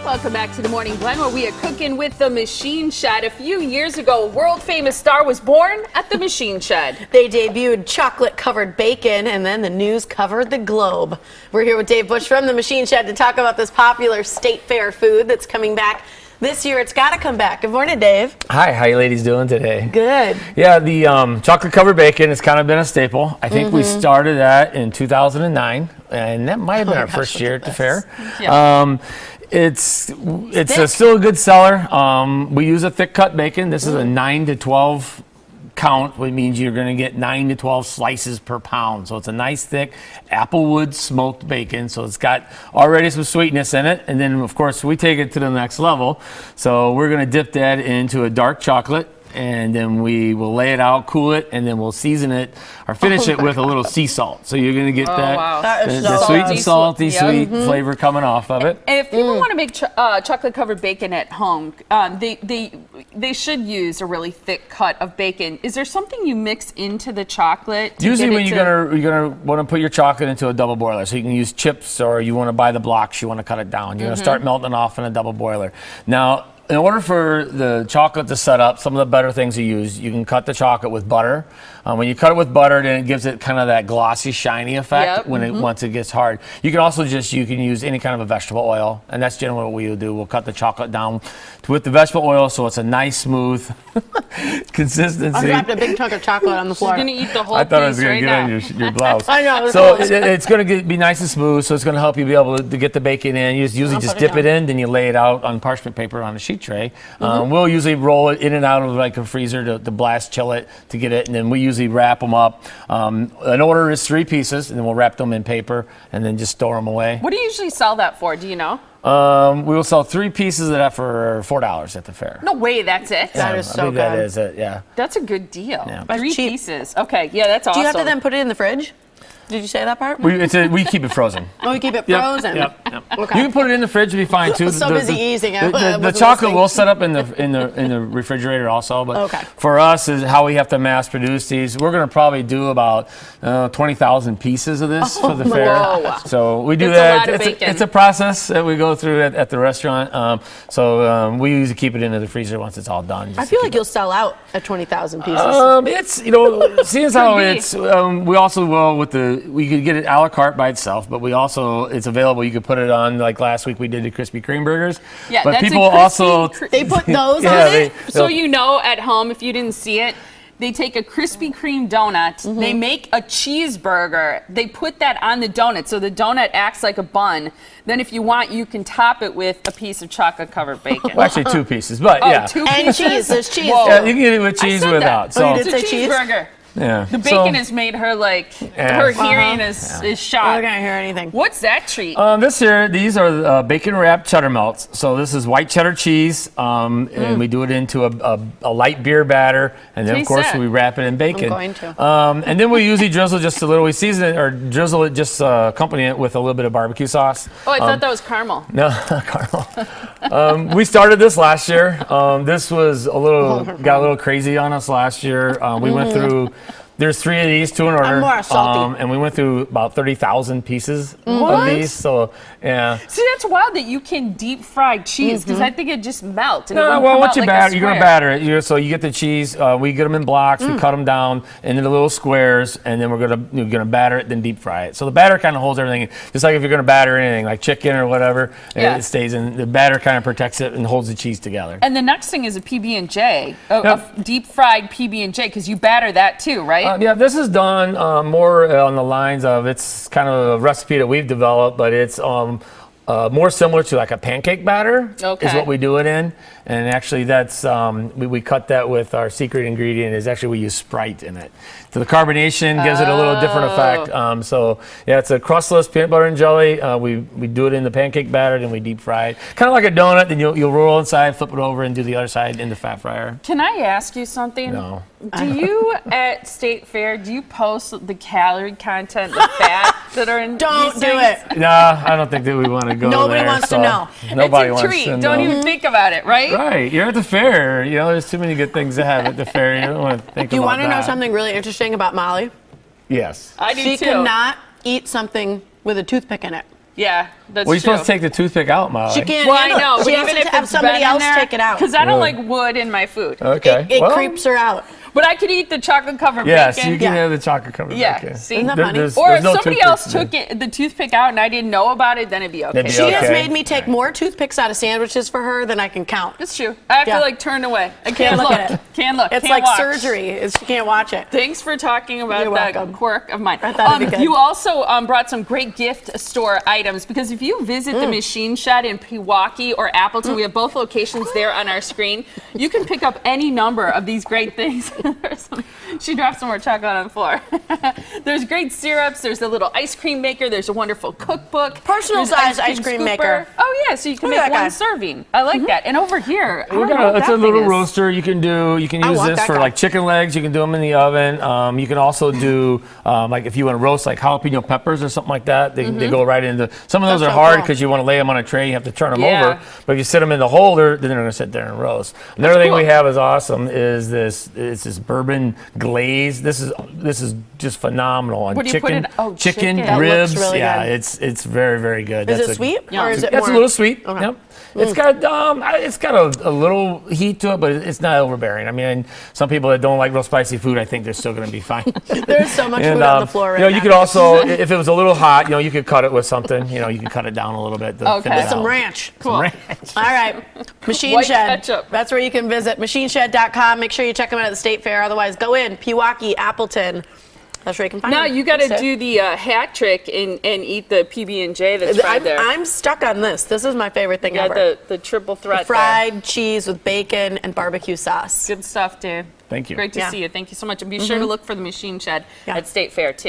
Welcome back to the Morning Blend, where we are cooking with the Machine Shed. A few years ago, a world-famous star was born at the Machine Shed. They debuted chocolate-covered bacon, and then the news covered the globe. We're here with Dave Bush from the Machine Shed to talk about this popular state fair food that's coming back this year. It's got to come back. Good morning, Dave. Hi, how you ladies doing today? Good. Yeah, the chocolate-covered bacon has kind of been a staple. I think we started that in 2009, and that might have been our first year at the fair. Yeah. It's still a good seller. We use a thick cut bacon. This is a 9 to 12 count, which means you're going to get 9 to 12 slices per pound. So it's a nice thick applewood smoked bacon. So it's got already some sweetness in it. And then of course we take it to the next level. So we're going to dip that into a dark chocolate, and then we will lay it out, cool it, and then we'll season it or finish it with a little sea salt. So you're going to get the sweet and salty sweet flavor coming off of it. And if people want to make chocolate-covered bacon at home, they should use a really thick cut of bacon. Is there something you mix into the chocolate? Usually when you're gonna want to put your chocolate into a double boiler, so you can use chips, or you want to buy the blocks, you want to cut it down. You're going to start melting off in a double boiler. Now, in order for the chocolate to set up, some of the better things you use, you can cut the chocolate with butter. When you cut it with butter, then it gives it kind of that glossy, shiny effect once it gets hard. You can also you can use any kind of a vegetable oil, and that's generally what we'll do. We'll cut the chocolate down with the vegetable oil so it's a nice, smooth consistency. I dropped a big chunk of chocolate on the floor. You're going to eat the whole I thought piece I was going to get on your blouse. I know. So it's going to be nice and smooth, so it's going to help you be able to get the bacon in. You usually just dip it in, then you lay it out on parchment paper on a sheet tray. We'll usually roll it in and out of like a freezer to blast chill it to get it, and then we usually wrap them up. An order is 3 pieces, and then we'll wrap them in paper and then just store them away. What do you usually sell that for? Do you know? We will sell 3 pieces of that for $4 at the fair. No way, that's it? That is so good. That is it, yeah. That's a good deal. Yeah. 3 pieces. Okay, yeah, that's awesome. Do you have to then put it in the fridge? Did you say that part? We keep it frozen. Oh, we keep it frozen. Yep. Okay. You can put it in the fridge, it'll be fine too. So busy easing it. The chocolate will set up in the refrigerator also, but for us is how we have to mass produce these. We're going to probably do about 20,000 pieces of this for the fair. Whoa. So we do That's that. A lot of bacon. It's a process that we go through at the restaurant. We usually keep it into the freezer once it's all done. I feel like you'll sell out at 20,000 pieces. It's seeing as how it's we also will we could get it a la carte by itself, but it's available. You could put it on, like last week we did the Krispy Kreme Burgers. Yeah, but that's people also they put those on it. So you know at home, if you didn't see it, they take a Krispy Kreme donut, they make a cheeseburger, they put that on the donut, so the donut acts like a bun. Then if you want, you can top it with a piece of chocolate-covered bacon. Well, actually 2 pieces, but yeah. 2 and pieces? cheese, there's cheese. Yeah, you can get it with cheese without. So It's a cheeseburger. Yeah. The bacon has made her her hearing is shot. I can't hear anything. What's that treat? These are bacon wrapped cheddar melts. So this is white cheddar cheese, and we do it into a light beer batter, and then of course we wrap it in bacon. I'm going to. And then we usually drizzle just a little. We season it or drizzle it, just accompany it with a little bit of barbecue sauce. Oh, I thought that was caramel. No, not caramel. We started this last year. This was got a little crazy on us last year. We went through. There's 3 of these, 2 in order. I'm more salty. And we went through about 30,000 pieces of these. So, yeah. See, that's wild that you can deep fry cheese, because I think it just melts. No, well, once you batter, you're going to batter it. So you get the cheese. We get them in blocks. We cut them down into the little squares, and then we're going to batter it, then deep fry it. So the batter kind of holds everything. Just like if you're going to batter anything, like chicken or whatever, it stays in. The batter kind of protects it and holds the cheese together. And the next thing is a PB&J, a deep fried PB&J, because you batter that too, right? Yeah, this is done more on the lines of, it's kind of a recipe that we've developed, but it's more similar to like a pancake batter is what we do it in. And actually that's, we cut that with our secret ingredient is actually we use Sprite in it. So the carbonation gives it a little different effect. So yeah, it's a crustless peanut butter and jelly. We do it in the pancake batter, then we deep fry it. Kind of like a donut, then you'll roll inside, flip it over, and do the other side in the fat fryer. Can I ask you something? No. Do you at State Fair, do you post the calorie content, the fat that are in Don't these do things? it. No, I don't think that we want to go Nobody there. wants to know. Nobody It's a wants treat. to know. Don't even think about it, right? Right, you're at the fair. You know, there's too many good things to have at the fair. You don't want to think about that. Do you want to know something really interesting about Molly? Yes. I do She too. cannot eat something with a toothpick in it. Yeah, that's Well, you're true. supposed to take the toothpick out, Molly. She can't Well, I handle know, it. but She has even to if have it's somebody been in else there, take it out. because I don't Really? like wood in my food. Okay. It well, creeps her out. But I could eat the chocolate covered Yes, bacon. you can have the chocolate covered Yeah, bacon. see? Isn't that funny? Or There's if no somebody else toothpicks took the toothpick out and I didn't know about it, then it'd be okay. It'd be She okay. has made me take more toothpicks out of sandwiches for her than I can count. That's true. I have Yeah. to like turn away. I Can't can't look look. at it. Can't look. It's can't like watch. surgery. She can't watch it. Thanks for talking about You're that welcome. quirk of mine. I thought it'd be good. You also brought some great gift store items because if you visit the Machine Shed in Pewaukee or Appleton, we have both locations there on our screen. You can pick up any number of these great things. She dropped some more chocolate on the floor. There's great syrups. There's a little ice cream maker. There's a wonderful cookbook. Personal There's size ice cream scooper. maker. Oh yeah, so you can Look at make that one guy. serving. I like that. And over here, I We don't know got what it's that a little thing is. roaster you can do. You can I use want this that for guy. like chicken legs. You can do them in the oven. You can also do like if you want to roast like jalapeno peppers or something like that. They go right into. Some of those That's are so hard cool. because you want to lay them on a tray. You have to turn them Yeah. over. But if you sit them in the holder, then they're going to sit there and roast. Another thing cool. we have is awesome. Is this? It's this bourbon glaze. This is just phenomenal on What do you put chicken. in- oh, chicken chicken. That ribs. looks really yeah, good. it's very very good. Is That's it sweet Yum. or is it It's more? a little sweet. Okay. Yep. It's got a little heat to it, but it's not overbearing. I mean, some people that don't like real spicy food, I think they're still going to be fine. There's so much food on the floor right you know, now. you could also, if it was a little hot, you could cut it with something. You could cut it down a little bit. To Okay. thin it Some out. ranch. Cool. Ranch. All right. Machine White Shed. ketchup. That's where you can visit. MachineShed.com. Make sure you check them out at the State Fair. Otherwise, go in. Pewaukee, Appleton. That's where you can find Now them. you got to That's it. do the hat trick and eat the PB&J that's right there. I'm stuck on this. This is my favorite thing You got ever. the triple threat Fried cheese with bacon and barbecue sauce. there. Good stuff, dude. Thank you. Great to Yeah. see you. Thank you so much. And be sure to look for the Machine Shed Yeah. at State Fair, too.